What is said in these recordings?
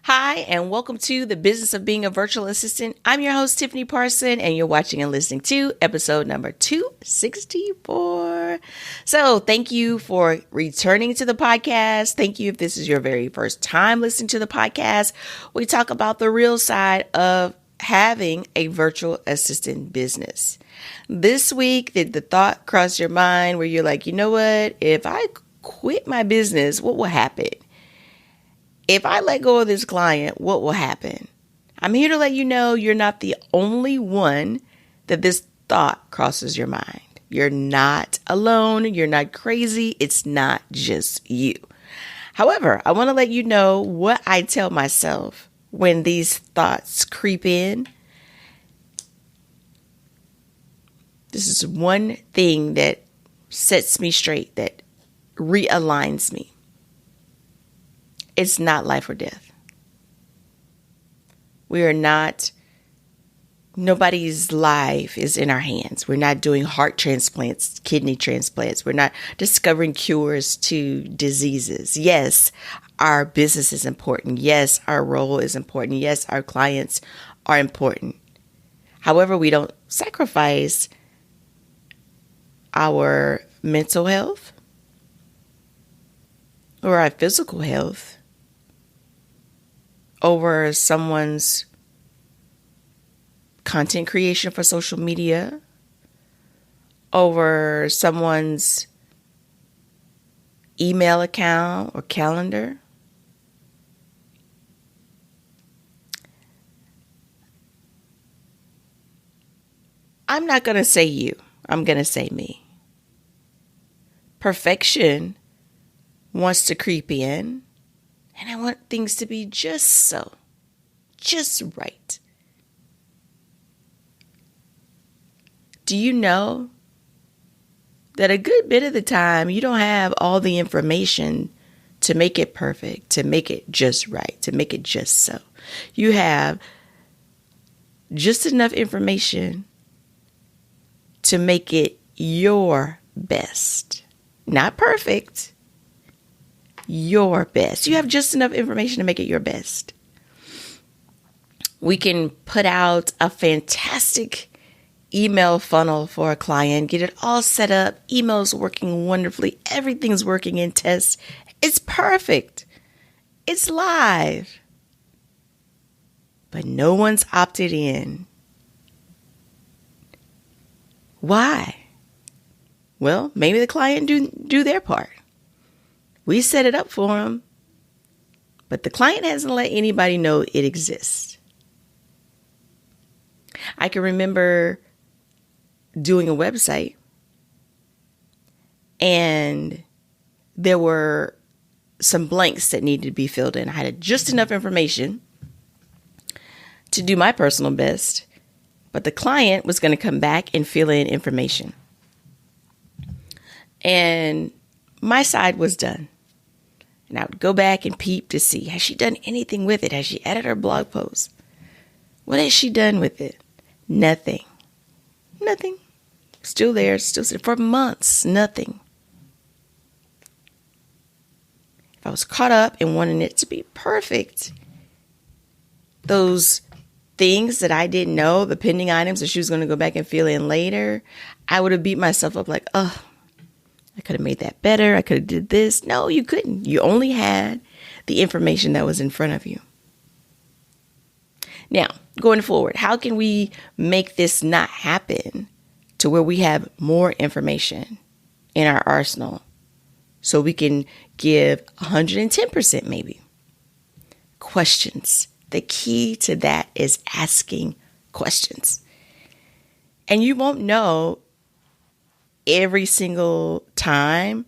Hi, and welcome to the Business of Being a Virtual Assistant. I'm your host, Tiffany Parson, and you're watching and listening to episode number 264. So thank you for returning to the podcast. Thank you if this is your very first time listening to the podcast. We talk about the real side of having a virtual assistant business. This week, did the thought cross your mind where you're like, you know what? If I quit my business, what will happen? If I let go of this client, what will happen? I'm here to let you know you're not the only one that this thought crosses your mind. You're not alone. You're not crazy. It's not just you. However, I want to let you know what I tell myself when these thoughts creep in. This is one thing that sets me straight, that realigns me. It's not life or death. Nobody's life is in our hands. We're not doing heart transplants, kidney transplants. We're not discovering cures to diseases. Yes, our business is important. Yes, our role is important. Yes, our clients are important. However, we don't sacrifice our mental health or our physical health over someone's content creation for social media, over someone's email account or calendar. I'm not going to say you. I'm going to say me. Perfection wants to creep in. And I want things to be just so, just right. Do you know that a good bit of the time you don't have all the information to make it perfect, to make it just right, to make it just so? You have just enough information to make it your best. Not perfect. Your best. You have just enough information to make it your best. We can put out a fantastic email funnel for a client, get it all set up, emails working wonderfully, everything's working in tests. It's perfect. It's live. But no one's opted in. Why? Well, maybe the client do their part. We set it up for them, but the client hasn't let anybody know it exists. I can remember doing a website, and there were some blanks that needed to be filled in. I had just enough information to do my personal best, but the client was going to come back and fill in information. And my side was done. And I would go back and peep to see, has she done anything with it? Has she added her blog post? What has she done with it? Nothing. Nothing. Still there, still for months, nothing. If I was caught up in wanting it to be perfect, those things that I didn't know, the pending items that she was going to go back and fill in later, I would have beat myself up like, oh, I could have made that better. I could have did this. No, you couldn't. You only had the information that was in front of you. Now, going forward, how can we make this not happen to where we have more information in our arsenal so we can give 110% maybe? Questions. The key to that is asking questions. And you won't know every single time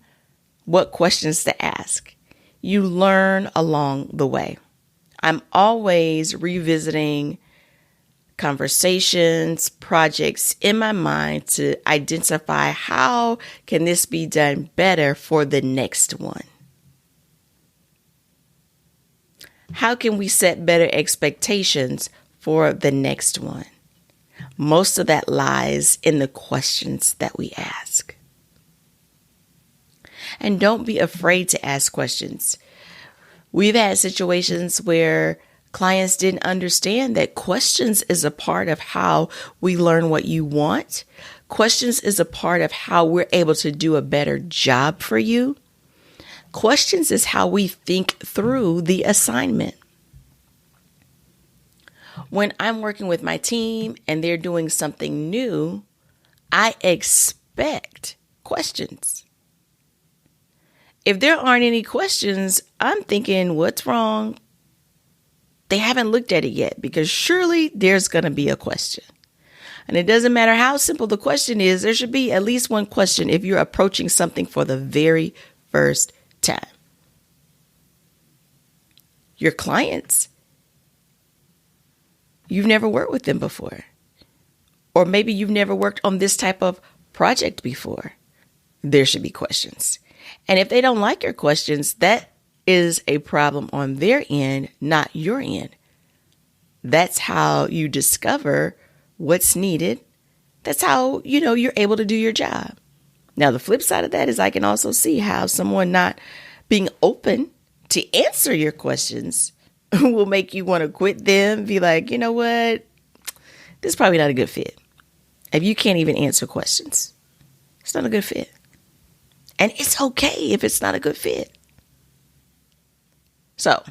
what questions to ask. You learn along the way. I'm always revisiting conversations, projects in my mind to identify how can this be done better for the next one. How can we set better expectations for the next one? Most of that lies in the questions that we ask. And don't be afraid to ask questions. We've had situations where clients didn't understand that questions is a part of how we learn what you want. Questions is a part of how we're able to do a better job for you. Questions is how we think through the assignment. When I'm working with my team and they're doing something new, I expect questions. If there aren't any questions, I'm thinking, what's wrong? They haven't looked at it yet, because surely there's going to be a question. And it doesn't matter how simple the question is, there should be at least one question if you're approaching something for the very first time. Your clients, you've never worked with them before. Or maybe you've never worked on this type of project before. There should be questions. And if they don't like your questions, that is a problem on their end, not your end. That's how you discover what's needed. That's how, you're able to do your job. Now, the flip side of that is I can also see how someone not being open to answer your questions will make you want to quit them, be like, you know what? This is probably not a good fit. If you can't even answer questions, it's not a good fit. And it's okay if it's not a good fit. So,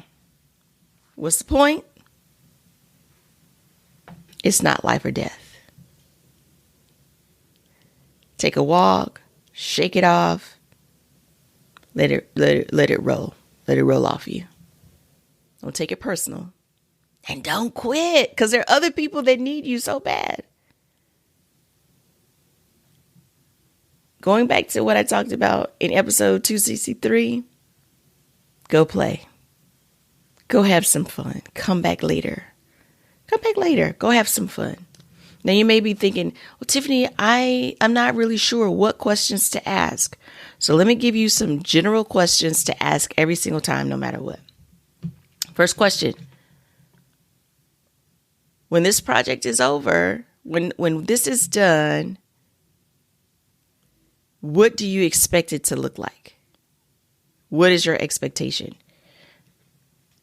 what's the point? It's not life or death. Take a walk, shake it off, let it roll. Let it roll off you. Don't take it personal. And don't quit, because there are other people that need you so bad. Going back to what I talked about in episode 263, go play. Go have some fun. Come back later. Go have some fun. Now you may be thinking, well, Tiffany, I'm not really sure what questions to ask. So let me give you some general questions to ask every single time, no matter what. First question. When this project is over, when this is done, what do you expect it to look like? What is your expectation?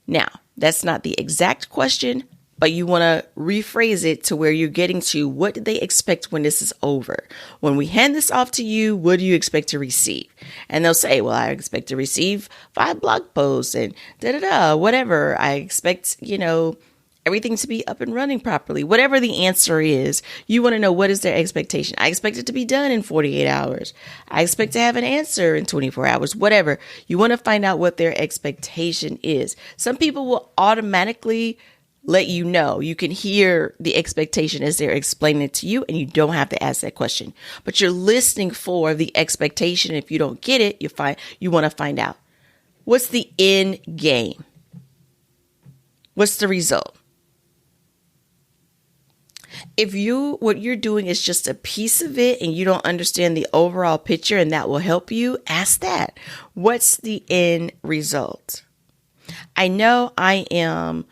Now, that's not the exact question, but you want to rephrase it to where you're getting to what do they expect when this is over? When we hand this off to you, what do you expect to receive? And they'll say, well, I expect to receive 5 blog posts and whatever. I expect, everything to be up and running properly. Whatever the answer is, you want to know what is their expectation. I expect it to be done in 48 hours. I expect to have an answer in 24 hours, whatever. You want to find out what their expectation is. Some people will automatically let you know. You can hear the expectation as they're explaining it to you, and you don't have to ask that question. But you're listening for the expectation. If you don't get it, you want to find out. What's the end game? What's the result? If what you're doing is just a piece of it and you don't understand the overall picture and that will help you, ask that. What's the end result? I know I am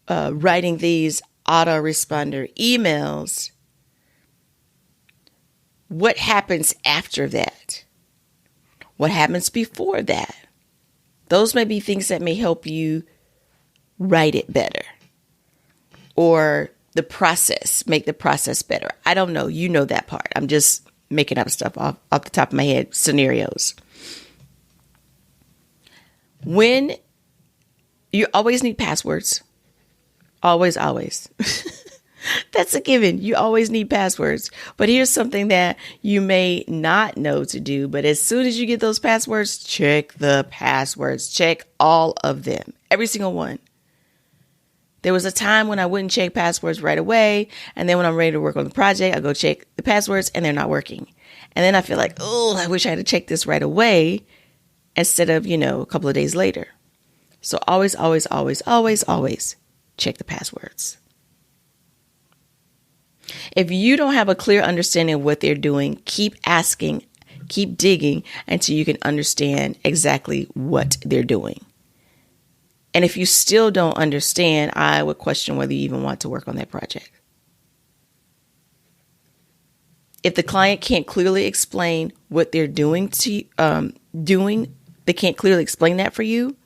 writing these autoresponder emails. What happens after that? What happens before that? Those may be things that may help you write it better, or the process, make the process better. I don't know. You know that part. I'm just making up stuff off the top of my head, scenarios. When you always need passwords. Always. That's a given. You always need passwords. But here's something that you may not know to do. But as soon as you get those passwords, check the passwords. Check all of them. Every single one. There was a time when I wouldn't check passwords right away. And then when I'm ready to work on the project, I go check the passwords and they're not working. And then I feel like, I wish I had to check this right away instead of, a couple of days later. So always check the passwords. If you don't have a clear understanding of what they're doing, keep asking, keep digging until you can understand exactly what they're doing. And if you still don't understand, I would question whether you even want to work on that project. If the client can't clearly explain what they're doing, they can't clearly explain that for you,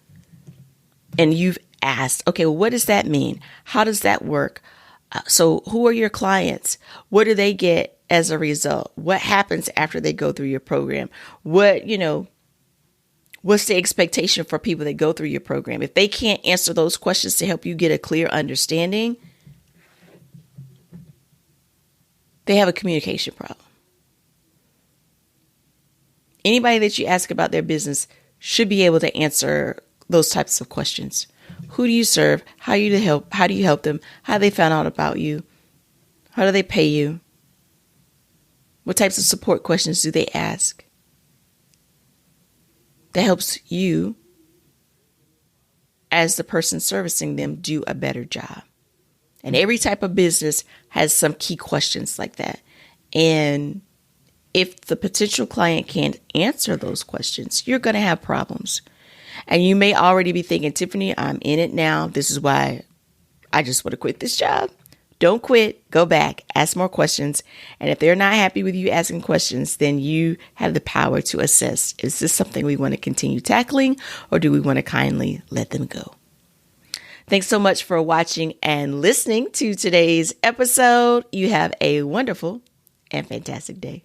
and you've asked, okay, well, what does that mean? How does that work? So who are your clients? What do they get as a result? What happens after they go through your program? What's the expectation for people that go through your program? If they can't answer those questions to help you get a clear understanding, they have a communication problem. Anybody that you ask about their business should be able to answer those types of questions. Who do you serve? How do you help them? How they found out about you? How do they pay you? What types of support questions do they ask? That helps you, as the person servicing them, do a better job. And every type of business has some key questions like that. And if the potential client can't answer those questions, you're going to have problems. And you may already be thinking, Tiffany, I'm in it now. This is why I just want to quit this job. Don't quit. Go back. Ask more questions. And if they're not happy with you asking questions, then you have the power to assess, is this something we want to continue tackling, or do we want to kindly let them go? Thanks so much for watching and listening to today's episode. You have a wonderful and fantastic day.